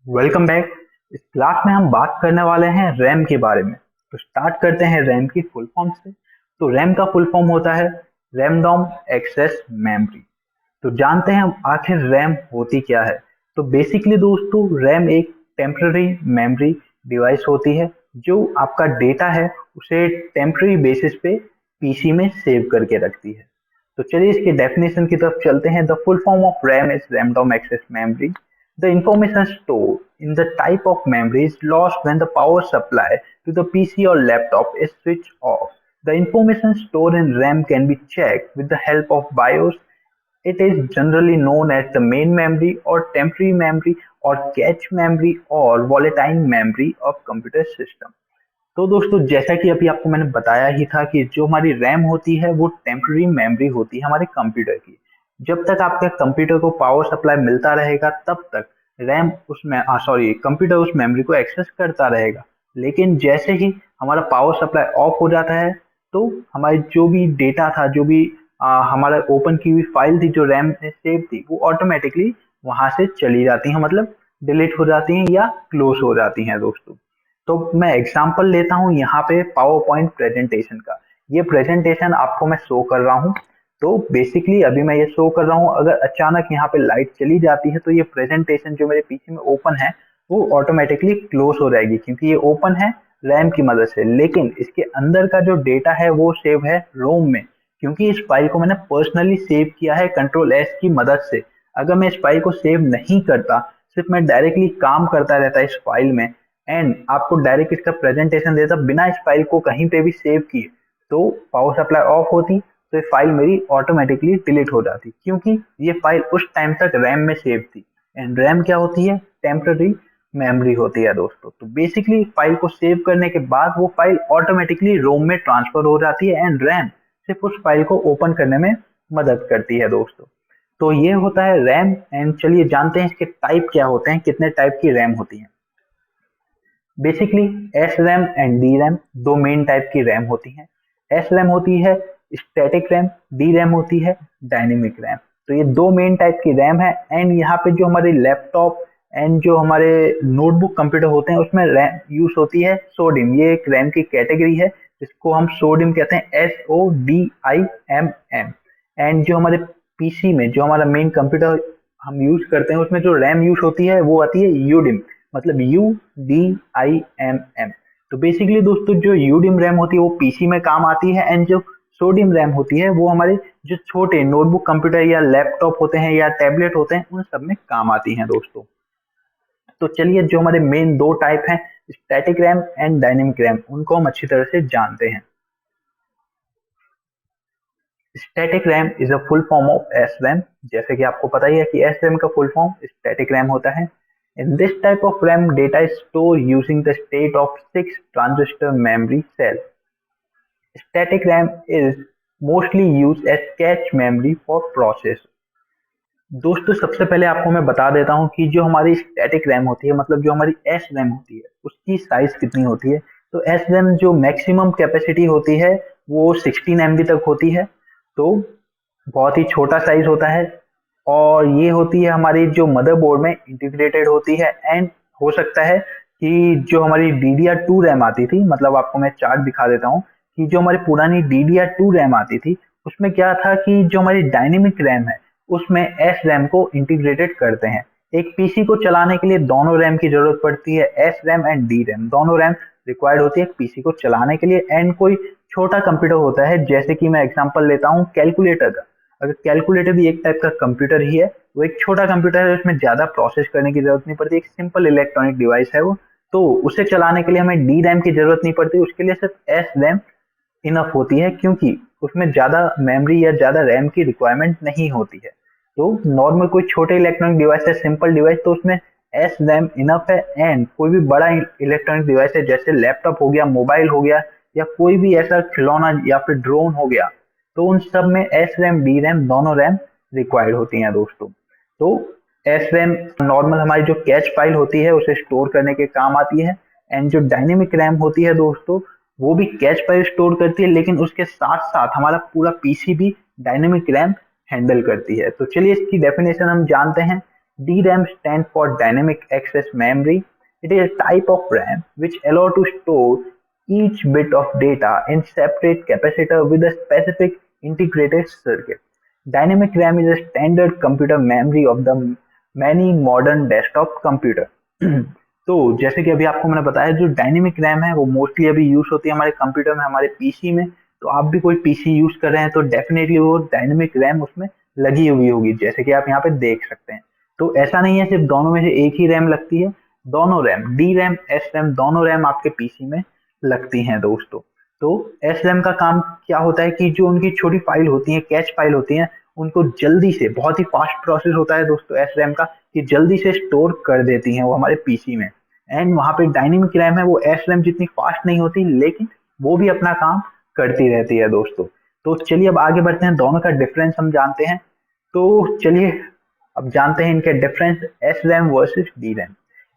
Welcome back. इस class में हम बात करने वाले हैं रैम के बारे में। तो स्टार्ट करते हैं रैम की फुल फॉर्म से। तो रैम का फुल फॉर्म होता है रैंडम एक्सेस मेमोरी। तो जानते हैं हम आखिर रैम होती क्या है। तो बेसिकली दोस्तों, रैम एक टेम्पररी मेमोरी डिवाइस होती है जो आपका डेटा है उसे टेम्पररी बेसिस पे पीसी में सेव करके रखती है। तो चलिए इसके डेफिनेशन की तरफ चलते हैं। The full form of RAM is random access memory. The information stored in the type of memory is lost when the power supply to the PC or laptop is switched off. The information stored in RAM can be checked with the help of BIOS. It is generally known as the main memory or temporary memory or cache memory or volatile memory of computer system. तो दोस्तों, जैसा कि अभी आपको मैंने बताया ही था कि जो हमारी रैम होती है वो टेम्पररी मेमोरी होती है हमारे कंप्यूटर की। जब तक आपके कंप्यूटर को पावर सप्लाई मिलता रहेगा तब तक रैम उसमें कंप्यूटर उस मेमोरी को एक्सेस करता रहेगा। लेकिन जैसे ही हमारा पावर सप्लाई ऑफ हो जाता है तो हमारी जो भी डेटा था, जो भी हमारा ओपन की हुई फाइल थी जो रैम में सेव थी, वो ऑटोमेटिकली वहां से चली जाती है, मतलब डिलीट हो जाती हैं या क्लोज हो जाती हैं दोस्तों। तो मैं एग्जांपल लेता हूँ यहाँ पे पावर पॉइंट प्रेजेंटेशन का। ये प्रेजेंटेशन आपको मैं शो कर रहा हूँ। तो बेसिकली अभी मैं ये शो कर रहा हूँ, अगर अचानक यहाँ पे लाइट चली जाती है तो ये प्रेजेंटेशन जो मेरे पीछे में ओपन है वो ऑटोमेटिकली क्लोज हो जाएगी, क्योंकि ये ओपन है रैम की मदद से। लेकिन इसके अंदर का जो डेटा है वो सेव है रोम में, क्योंकि इस फाइल को मैंने पर्सनली सेव किया है कंट्रोल एस की मदद से। अगर मैं इस फाइल को सेव नहीं करता, सिर्फ मैं डायरेक्टली काम करता रहता इस फाइल में एंड आपको डायरेक्ट इसका प्रेजेंटेशन देता बिना इस फाइल को कहीं पे भी सेव किए, तो पावर सप्लाई ऑफ होती तो ये फाइल मेरी ऑटोमेटिकली डिलीट हो जाती, क्योंकि ये फाइल उस टाइम तक रैम में सेव थी। एंड रैम क्या होती है? टेम्पररी मेमोरी होती है दोस्तों। तो बेसिकली फाइल को सेव करने के बाद वो फाइल ऑटोमेटिकली रोम में ट्रांसफर हो जाती है एंड रैम सिर्फ उस फाइल को ओपन करने में मदद करती है दोस्तों। तो ये होता है रैम। एंड चलिए जानते हैं इसके टाइप क्या होते हैं, कितने टाइप की रैम होती है। Basically S RAM and D RAM दो मेन टाइप की रैम होती हैं। एस रैम होती है स्टैटिक रैम, डी रैम होती है डायनेमिक रैम। तो ये दो मेन टाइप की रैम है। एंड यहाँ पे जो हमारे लैपटॉप एंड जो हमारे नोटबुक कंप्यूटर होते हैं उसमें रैम यूज होती है सोडियम। ये एक रैम की कैटेगरी है जिसको हम सोडियम कहते हैं, SODIMM। एंड जो हमारे पीसी में जो हमारा मेन कंप्यूटर हम यूज करते हैं उसमें जो रैम यूज होती है वो आती है यूडिम, मतलब UDIMM। तो बेसिकली दोस्तों, जो यूडिम रैम होती है वो पीसी में काम आती है एंड जो सोडियम रैम होती है वो हमारे जो छोटे नोटबुक कंप्यूटर या लैपटॉप होते हैं या टैबलेट होते हैं उन सब में काम आती हैं दोस्तों। तो चलिए जो हमारे मेन दो टाइप हैं, static RAM and dynamic RAM, उनको हम अच्छी तरह से जानते हैं। Static RAM is a full form of S RAM. जैसे कि आपको पता ही है कि एस रैम का फुल फॉर्म स्टैटिक रैम होता है। In this type of RAM data is store using the state of 6 transistor memory cell. Static RAM is mostly use as cache memory for process. दोस्तों, सबसे पहले आपको मैं बता देता हूँ कि जो हमारी स्टैटिक रैम होती है, मतलब जो हमारी एस रैम होती है, उसकी साइज कितनी होती है। तो एस रैम जो मैक्सिमम कैपेसिटी होती है वो 16 MB तक होती है। तो बहुत ही छोटा साइज होता है और ये होती है हमारी जो मदरबोर्ड में इंटीग्रेटेड होती है। एंड हो सकता है कि जो हमारी DDR2 रैम आती थी, मतलब आपको मैं चार्ट दिखा देता हूँ कि जो हमारी पुरानी DDR2 रैम आती थी उसमें क्या था कि जो हमारी डायनेमिक रैम है उसमें एस रैम को इंटीग्रेटेड करते हैं। एक पीसी को चलाने के लिए दोनों रैम की जरूरत पड़ती है, S RAM and D RAM. दोनों रैम रिक्वायर्ड होती है एक पीसी को चलाने के लिए। एंड कोई छोटा कंप्यूटर होता है, जैसे कि मैं एग्जांपल लेता हूँ कैलकुलेटर का। अगर कैलकुलेटर भी एक टाइप का कंप्यूटर ही है, वो एक छोटा कंप्यूटर है, उसमें ज्यादा प्रोसेस करने की जरूरत नहीं पड़ती, एक सिंपल इलेक्ट्रॉनिक डिवाइस है वो। तो उसे चलाने के लिए हमें डी रैम की जरूरत नहीं पड़ती, उसके लिए सिर्फ एस रैम इनफ होती है, क्योंकि उसमें ज्यादा मेमोरी या ज्यादा रैम की रिक्वायरमेंट नहीं होती है। तो नॉर्मल कोई छोटे इलेक्ट्रॉनिक डिवाइस है, सिंपल डिवाइस, तो उसमें एस रैम इनफ है। एंड कोई भी बड़ा इलेक्ट्रॉनिक डिवाइस है जैसे लैपटॉप हो गया, मोबाइल हो गया, या कोई भी ऐसा खिलौना या फिर ड्रोन हो गया, तो उन सब में एस रैम डी रैम दोनों रैम रिक्वायर्ड होती हैं दोस्तों। तो एस रैम नॉर्मल हमारी जो कैच फाइल होती है उसे स्टोर करने के काम आती है। एंड जो डायनेमिक रैम होती है दोस्तों, वो भी कैच फाइल स्टोर करती है, लेकिन उसके साथ साथ हमारा पूरा पीसी भी डायनेमिक रैम हैंडल करती है। तो चलिए इसकी डेफिनेशन हम जानते हैं। DRAM stands for Dynamic Access Memory. It is a type of RAM which allows to store each bit of data in separate capacitor with a specific integrated circuit. Dynamic RAM is a standard computer memory of the many modern desktop computer. तो जैसे कि अभी आपको मैंने बताया जो dynamic RAM है वो मोस्टली अभी यूज होती है हमारे कंप्यूटर में, हमारे पीसी में। तो आप भी कोई पीसी यूज कर रहे हैं तो डेफिनेटली वो डायनेमिक रैम उसमें लगी हुई होगी, जैसे कि आप यहाँ पे देख सकते हैं। तो ऐसा नहीं है सिर्फ दोनों में से एक ही रैम लगती है, दोनों RAM D RAM S RAM दोनों रैम आपके पीसी में लगती हैं दोस्तों। तो एस रैम का काम क्या होता है कि जो उनकी छोटी फाइल होती है, कैच फाइल होती है, उनको जल्दी से, बहुत ही फास्ट प्रोसेस होता है दोस्तों एस रैम का, कि जल्दी से स्टोर कर देती हैं वो हमारे पीसी में। एंड वहां पे डायनेमिक रैम है वो एस रैम जितनी फास्ट नहीं होती, लेकिन वो भी अपना काम करती रहती है दोस्तों। तो चलिए अब आगे बढ़ते हैं, दोनों का डिफरेंस हम जानते हैं। तो चलिए अब जानते हैं इनके difference, S RAM versus D RAM.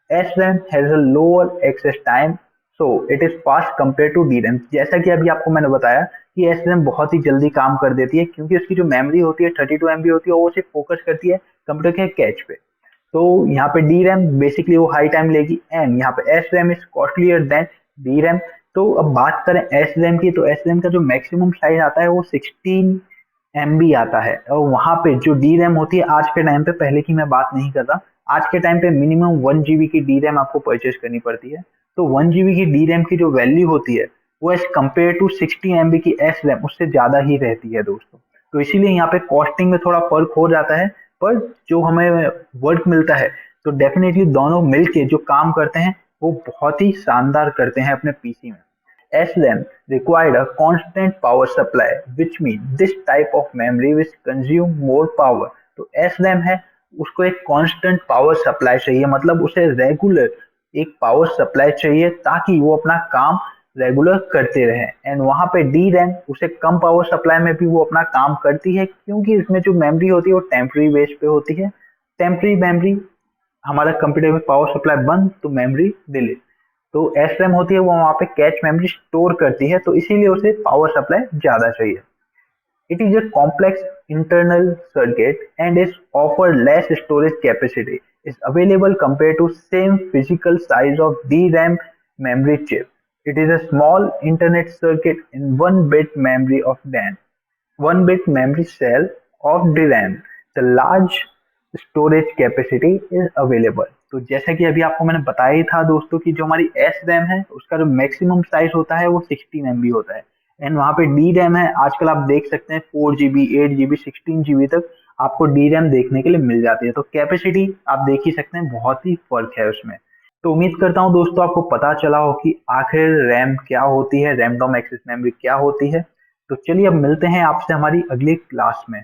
S RAM has a lower access time, so it is fast compare to D RAM. जैसा कि अभी आपको मैंने बताया कि एस रैम बहुत ही जल्दी काम कर देती है, क्योंकि उसकी जो मेमोरी होती है 32 MB होती है, वो सिर्फ फोकस करती है कंप्यूटर के कैच पे। तो यहाँ पे डी रैम बेसिकली वो हाई टाइम लेगी, एंड यहाँ पे S RAM is costlier then D RAM. तो अब बात करें एस रैम की, तो एस रैम का जो मैक्सिमम साइज आता है वो 16 MB आता है, और वहां पे जो डी रैम होती है आज के टाइम पे, पहले की मैं बात नहीं कर रहा, आज के टाइम पे मिनिमम 1 GB की डी रैम आपको परचेज करनी पड़ती है। तो 1 GB की डी रैम की जो वैल्यू होती है वो एज कम्पेयर टू 16 MB की एस रैम उससे ज्यादा ही रहती है दोस्तों। तो इसीलिए यहाँ पे कॉस्टिंग में थोड़ा फर्क हो जाता है, पर जो हमें वर्क मिलता है तो डेफिनेटली दोनों मिलके जो काम करते हैं वो बहुत ही शानदार करते हैं अपने पीसी में। SRAM required a constant power supply, which means this type of memory which consume more power। तो SRAM है उसको एक कांस्टेंट पावर सप्लाई चाहिए, मतलब उसे रेगुलर एक पावर सप्लाई चाहिए ताकि वो अपना काम रेगुलर करते रहे। एंड वहां पे डी रैम उसे कम पावर सप्लाई में भी वो अपना काम करती है, क्योंकि इसमें जो मेमोरी होती है वो टेम्पररी बेस पे होती है। टेम्पररी मेमोरी, हमारा कंप्यूटर में पावर सप्लाई बंद तो मेमोरी डिलीट। तो एस रैम होती है वो वहां पे कैच मेमोरी स्टोर करती है, तो इसीलिए उसे पावर सप्लाई ज्यादा चाहिए। It is a complex internal circuit and is offer less storage capacity. Is available compared to same physical size of DRAM memory chip. It is a small internet circuit in 1 bit memory of DRAM. 1 bit memory cell of DRAM. The large storage capacity is available. तो जैसा कि अभी आपको मैंने बताया ही था दोस्तों कि जो हमारी एस रैम है उसका जो मैक्सिमम साइज होता है वो 16 MB होता है, एंड वहाँ पे डी रैम है आजकल आप देख सकते हैं 4 GB 8 GB 16 GB तक आपको डी रैम देखने के लिए मिल जाती है। तो कैपेसिटी आप देख ही सकते हैं, बहुत ही फर्क है उसमें। तो उम्मीद करता हूँ दोस्तों आपको पता चला हो कि आखिर रैम क्या होती है, रैम रोम एक्सेस मेमोरी क्या होती है। तो चलिए अब मिलते हैं आपसे हमारी अगली क्लास में।